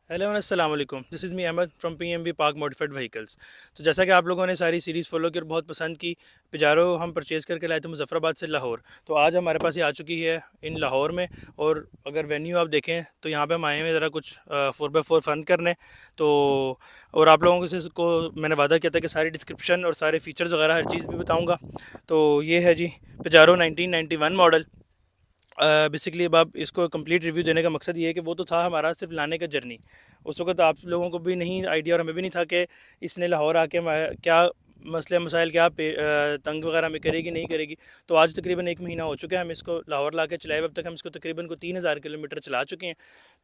Hello अस्सलाम वालेकुम, this is me Ahmed from PMV park modified vehicles. तो जैसा कि आप लोगों ने सारी सीरीज़ फॉलो की और बहुत पसंद की, पिजारो हम परचेज़ करके लाए थे मुजफ्फराबाद से लाहौर। तो आज हमारे पास ये आ चुकी है इन लाहौर में। और अगर वेन्यू आप देखें तो यहाँ पे हम आए हैं ज़रा कुछ 4x4 फ़न करने। तो और आप लोगों से को मैंने वादा किया था कि सारी डिस्क्रिप्शन और सारे फीचर्स वगैरह हर चीज़ भी बताऊँगा। तो ये है जी पिजारो 1991 मॉडल। बेसिकली अब आप इसको कंप्लीट रिव्यू देने का मकसद ये है कि वो तो था हमारा सिर्फ लाने का जर्नी। उस वक्त आप लोगों को भी नहीं आइडिया और हमें भी नहीं था कि इसने लाहौर आके क्या मसले मसाइल क्या तंग वगैरह हमें करेगी नहीं करेगी। तो आज तकरीबन 1 महीना हो चुका है हम इसको लाहौर ला के चलाए। अब तक हम इसको तकरीबन 3000 किलोमीटर चला चुके हैं।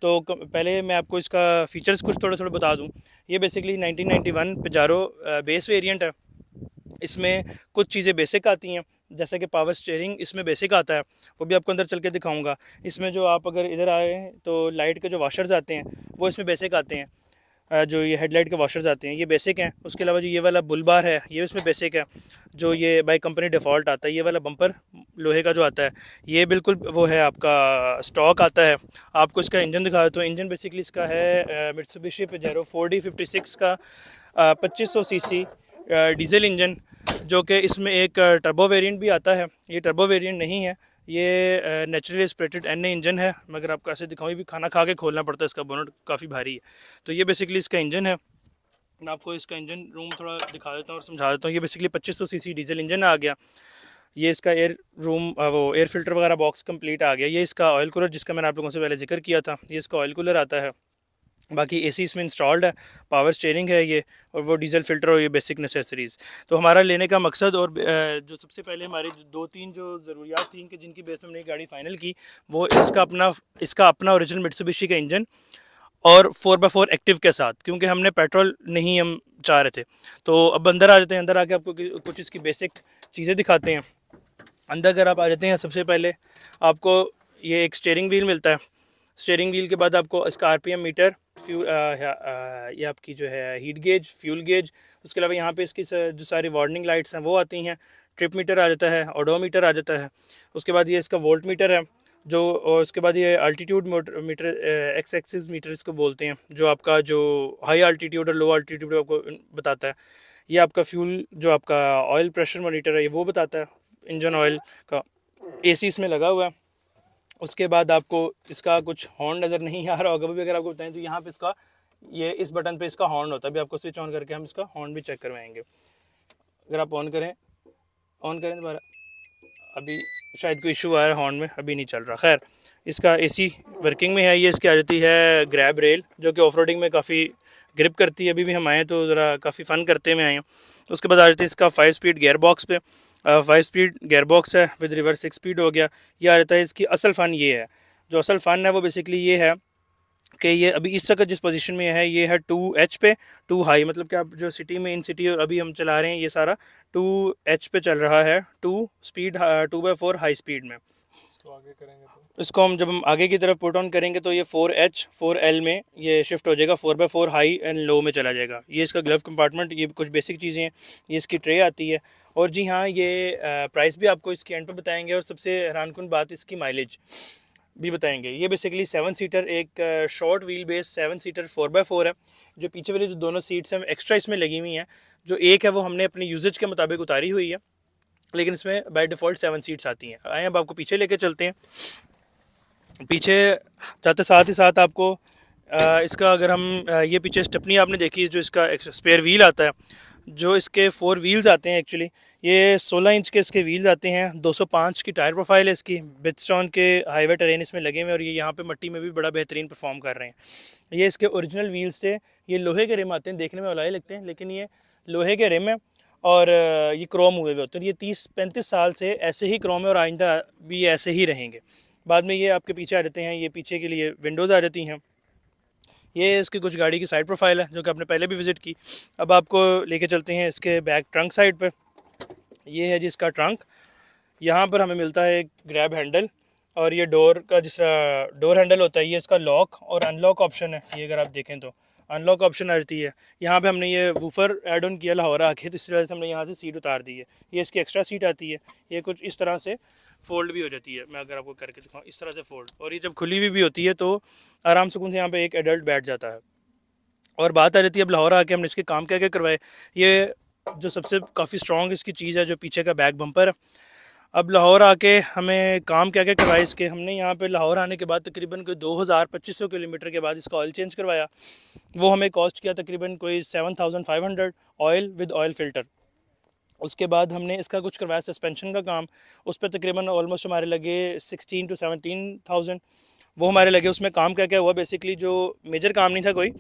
तो पहले मैं आपको इसका फ़ीचर्स कुछ थोड़े थोड़े बता दूँ। ये बेसिकली 1991 पिजारो बेस वेरिएंट है। इसमें कुछ चीज़ें बेसिक आती हैं, जैसे कि पावर स्टीयरिंग इसमें बेसिक आता है, वो भी आपको अंदर चल के दिखाऊंगा। इसमें जो आप अगर इधर आए हैं तो लाइट के जो वाशर्स आते हैं वो इसमें बेसिक आते हैं। जो ये हेडलाइट के वाशर्स आते हैं ये बेसिक हैं। उसके अलावा जो ये वाला बुल बार है ये इसमें बेसिक है। जो ये बाई कंपनी डिफ़ॉल्ट आता है, ये वाला बम्पर लोहे का जो आता है ये बिल्कुल वो है आपका स्टॉक आता है। आपको इसका इंजन दिखा देता हूँ। इंजन बेसिकली इसका है मित्सुबिशी पिजेरो 4D56 का 2500 सीसी डीजल इंजन, जो कि इसमें एक टर्बो वेरिएंट भी आता है। ये टर्बो वेरिएंट नहीं है, ये नेचुरली एस्पिरेटेड एन इंजन है। मगर आपको ऐसे दिखाऊँ, भी खाना खा के खोलना पड़ता है, इसका बोनट काफ़ी भारी है। तो ये बेसिकली इसका इंजन है। मैं आपको इसका इंजन रूम थोड़ा दिखा देता हूँ और समझा देता हूँ। ये बेसिकली 2500 सीसी डीजल इंजन आ गया। ये इसका एयर रूम वो एयर फिल्टर वगैरह बॉक्स कंप्लीट आ गया। ये इसका ऑयल कूलर जिसका मैंने आप लोगों से पहले जिक्र किया था, ये इसका ऑयल कूलर आता है। बाकी एसी इसमें इंस्टॉल्ड है, पावर स्टीयरिंग है ये, और वो डीजल फिल्टर और ये बेसिक नेसेसरीज़। तो हमारा लेने का मकसद और जो सबसे पहले हमारी दो तीन जो ज़रूरियात थी कि जिनकी बेस पर हमने गाड़ी फाइनल की, वो इसका अपना ओरिजिनल मित्सुबिशी का इंजन और 4x4 एक्टिव के साथ, क्योंकि हमने पेट्रोल नहीं हम चाह रहे थे। तो अब अंदर आ जाते हैं। अंदर आके आपको कुछ इसकी बेसिक चीज़ें दिखाते हैं। अंदर अगर आप आ जाते हैं, सबसे पहले आपको ये एक स्टीयरिंग व्हील मिलता है। स्टीयरिंग व्हील के बाद आपको इसका आरपीएम मीटर, फ्यूल ये आपकी जो है हीट गेज, फ्यूल गेज। उसके अलावा यहाँ पे इसकी जो सारी वार्निंग लाइट्स हैं वो आती हैं। ट्रिप मीटर आ जाता है, ओडोमीटर आ जाता है। उसके बाद ये इसका वोल्ट मीटर है जो, और उसके बाद ये altitude meter, X axis meter इसको बोलते हैं, जो आपका जो हाई अल्टीट्यूड और लो अल्टीट्यूड आपको बताता है। ये आपका फ्यूल जो आपका ऑयल प्रेशर मॉनिटर है ये वो बताता है, इंजन ऑयल का। एसी इसमें लगा हुआ है। उसके बाद आपको इसका कुछ हॉर्न नज़र नहीं आ रहा होगा, भी अगर आपको बताएं तो यहाँ पे इसका ये इस बटन पे इसका हॉर्न होता है। अभी आपको स्विच ऑन करके हम इसका हॉर्न भी चेक करवाएंगे। अगर आप ऑन करें दोबारा, अभी शायद कोई इशू आ रहा है हॉर्न में, अभी नहीं चल रहा। खैर, इसका एसी वर्किंग में है। ये इसकी आ जाती है ग्रैब रेल, जो कि ऑफ रोडिंग में काफ़ी ग्रिप करती है। अभी भी हम आए तो ज़रा काफ़ी फ़न करते हुए आए हैं। उसके बाद आ जाती है इसका 5 स्पीड गेयर बॉक्स पे। 5 स्पीड गेयर बॉक्स है विद रिवर्स 6 स्पीड हो गया। ये आ जाता है। इसकी असल फ़न ये है, जो असल फ़न है वो बेसिकली ये है कि ये अभी इस वक्त जिस पोजीशन में है ये है 2H पे, 2 हाई। मतलब कि आप जो सिटी में, इन सिटी अभी हम चला रहे हैं, ये सारा 2H पे चल रहा है, 2 स्पीड 2x4 हाई स्पीड में। तो आगे करेंगे तो इसको हम जब हम आगे की तरफ पुट ऑन करेंगे तो ये 4H 4L में ये शिफ्ट हो जाएगा, 4x4 हाई एंड लो में चला जाएगा। ये इसका ग्लव कंपार्टमेंट, ये कुछ बेसिक चीज़ें हैं। ये इसकी ट्रे आती है। और जी हाँ, ये प्राइस भी आपको इसके एंड पर बताएंगे। और सबसे हैरानकुन बात, इसकी माइलेज भी बताएंगे। ये बेसिकली 7 सीटर एक short wheel base 7 seater 4x4 है। जो पीछे वाली जो दोनों सीट्स हैं एक्स्ट्रा इसमें लगी हुई हैं। जो एक है वो हमने अपने यूजेज के मुताबिक उतारी हुई है, लेकिन इसमें बाय डिफ़ॉल्ट 7 सीट्स आती हैं। आए अब आपको पीछे लेके चलते हैं। पीछे जाते साथ ही साथ आपको इसका अगर हम ये पीछे स्टेपनी आपने देखी, जो इसका एक स्पेयर व्हील आता है, जो इसके 4 व्हील्स आते हैं एक्चुअली। ये 16 इंच के इसके व्हील्स आते हैं। 205 की टायर प्रोफाइल है इसकी। ब्रिजस्टोन के हाईवे टेरेन इसमें लगे हुए हैं और ये यहाँ पे मट्टी में भी बड़ा बेहतरीन परफॉर्म कर रहे हैं। ये इसके ओरिजिनल व्हील्स थे। ये लोहे के रिम आते हैं, देखने में वलाई लगते हैं, लेकिन ये लोहे के रिम है और ये क्रोम हुए हुए होते हैं। ये 30-35 साल से ऐसे ही क्रोम है और आइंदा भी ऐसे ही रहेंगे। बाद में ये आपके पीछे आ जाते हैं। ये पीछे के लिए विंडोज़ आ जाती हैं। ये इसकी कुछ गाड़ी की साइड प्रोफाइल है, जो कि आपने पहले भी विज़िट की। अब आपको लेके चलते हैं इसके बैक ट्रंक साइड पे। ये है जिसका ट्रंक। यहाँ पर हमें मिलता है एक ग्रैब हैंडल, और ये डोर का जिस डोर हैंडल होता है, ये इसका लॉक और अनलॉक ऑप्शन है। ये अगर आप देखें तो अनलॉक ऑप्शन आ जाती है। यहाँ पे हमने ये वूफर ऐड ऑन किया लाहौर आके, तो इस वजह से हमने यहाँ से सीट उतार दी है। ये इसकी एक्स्ट्रा सीट आती है। ये कुछ इस तरह से फ़ोल्ड भी हो जाती है। मैं अगर आपको करके दिखाऊँ, इस तरह से फ़ोल्ड, और ये जब खुली हुई भी होती है तो आराम सुकून से यहाँ पे एक एडल्ट बैठ जाता है। और बात आ जाती है अब लाहौर आके हमने इसके काम क्या क्या करवाए। ये जो सबसे काफ़ी स्ट्रॉन्ग इसकी चीज़ है जो पीछे का बैक बम्पर है। अब लाहौर आके हमें काम क्या क्या करवाए इसके, हमने यहाँ पे लाहौर आने के बाद तकरीबन कोई 2500 किलोमीटर के बाद इसका ऑयल चेंज करवाया। वो हमें कॉस्ट किया तकरीबन कोई 7500 ऑयल विद ऑयल फ़िल्टर। उसके बाद हमने इसका कुछ करवाया सस्पेंशन का काम, उस पर तकरीबन ऑलमोस्ट हमारे लगे 16 to 17,000 वो हमारे लगे। उसमें काम क्या क्या हुआ, बेसिकली जो मेजर काम नहीं था कोई,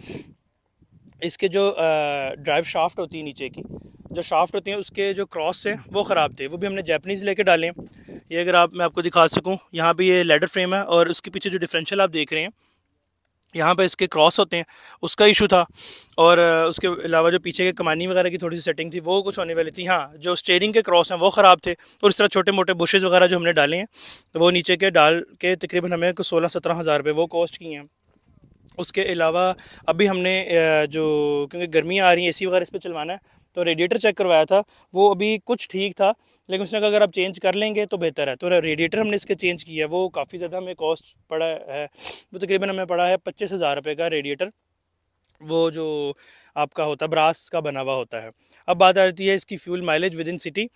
इसके जो ड्राइव शाफ्ट होती है नीचे की जो शाफ्ट होती हैं उसके जो क्रॉस है वो ख़राब थे, वो भी हमने जैपनीज़ लेके डाले हैं। ये अगर मैं आपको दिखा सकूं, यहाँ पे ये लेडर फ्रेम है और उसके पीछे जो डिफरेंशियल आप देख रहे हैं यहाँ पे इसके क्रॉस होते हैं, उसका इशू था। और उसके अलावा जो पीछे के कमानी वगैरह की थोड़ी सी सेटिंग थी वो कुछ होने वाली थी। हाँ, जो स्टीयरिंग के क्रॉस हैं वो ख़राब थे। और इस तरह छोटे मोटे बुशेज़ वगैरह जो हमने डाले हैं वो नीचे के डाल के तकरीबन हमें 16-17 हज़ार रुपये वो कॉस्ट किए हैं। उसके अलावा अभी हमने जो क्योंकि गर्मियाँ आ रही हैं एसी वगैरह इस पर चलवाना है तो रेडिएटर चेक करवाया था, वो अभी कुछ ठीक था लेकिन उसने कहा अगर आप चेंज कर लेंगे तो बेहतर है। तो रेडिएटर हमने इसके चेंज किया, वो काफ़ी ज़्यादा हमें कॉस्ट पड़ा है। वो तकरीबन हमें पड़ा है 25,000 रुपये का रेडिएटर, वो जो आपका होता है ब्रास का बना हुआ होता है। अब बात आ जाती है इसकी fuel mileage with in city.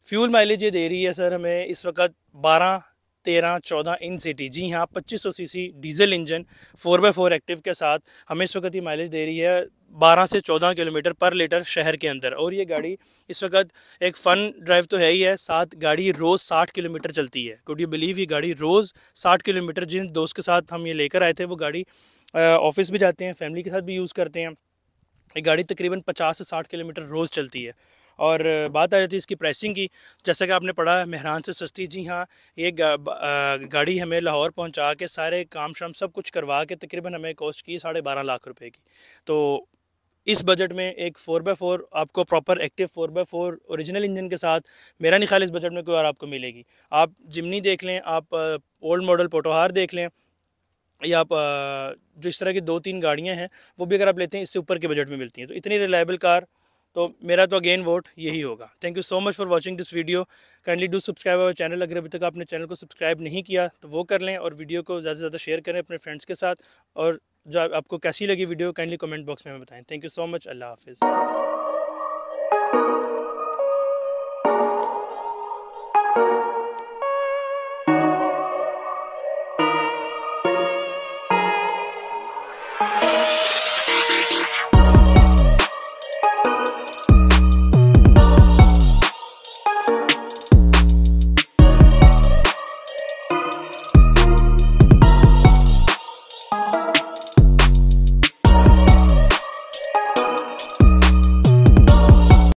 Fuel mileage ये दे रही है सर हमें इस वक्त 12, 13, 14 इन सिटी। जी हाँ, 2500 CC diesel engine 4x4 active के साथ हमें इस वक्त ये माइलेज दे रही है 12 से 14 किलोमीटर पर लीटर शहर के अंदर। और ये गाड़ी इस वक्त एक फ़न ड्राइव तो है ही है, साथ गाड़ी रोज़ 60 किलोमीटर चलती है। कुड यू बिलीव, ये गाड़ी रोज़ 60 किलोमीटर, जिन दोस्त के साथ हम ये लेकर आए थे वो गाड़ी ऑफिस भी जाते हैं, फैमिली के साथ भी यूज़ करते हैं। ये गाड़ी तकरीबन 50 से 60 किलोमीटर रोज़ चलती है। और बात आ जाती है इसकी प्राइसिंग की, जैसा कि आपने पढ़ा मेहरान से सस्ती। जी हाँ, ये गाड़ी हमें लाहौर पहुंचा के सारे काम शाम सब कुछ करवा के तकरीबन हमें कॉस्ट की 12.5 लाख रुपए की। तो इस बजट में एक 4x4 आपको proper active 4x4 original engine के साथ मेरा नहीं ख्याल इस बजट में कोई और आपको मिलेगी। आप जिमनी देख लें, आप ओल्ड मॉडल पोटोहार देख लें, या आप जो इस तरह की 2-3 गाड़ियाँ हैं वो भी अगर आप लेते हैं इससे ऊपर के बजट में मिलती हैं। तो इतनी रिलायबल कार, तो मेरा तो अगेन वोट यही होगा। Thank you so much for watching this video. Kindly do subscribe our channel. अगर अभी तक आपने चैनल को सब्सक्राइब नहीं किया तो वो कर लें और वीडियो को ज़्यादा से ज़्यादा शेयर करें अपने फ्रेंड्स के साथ। और जो आपको कैसी लगी वीडियो काइंडली कमेंट बॉक्स में बताएं। Thank you so much. अल्लाह हाफिज़।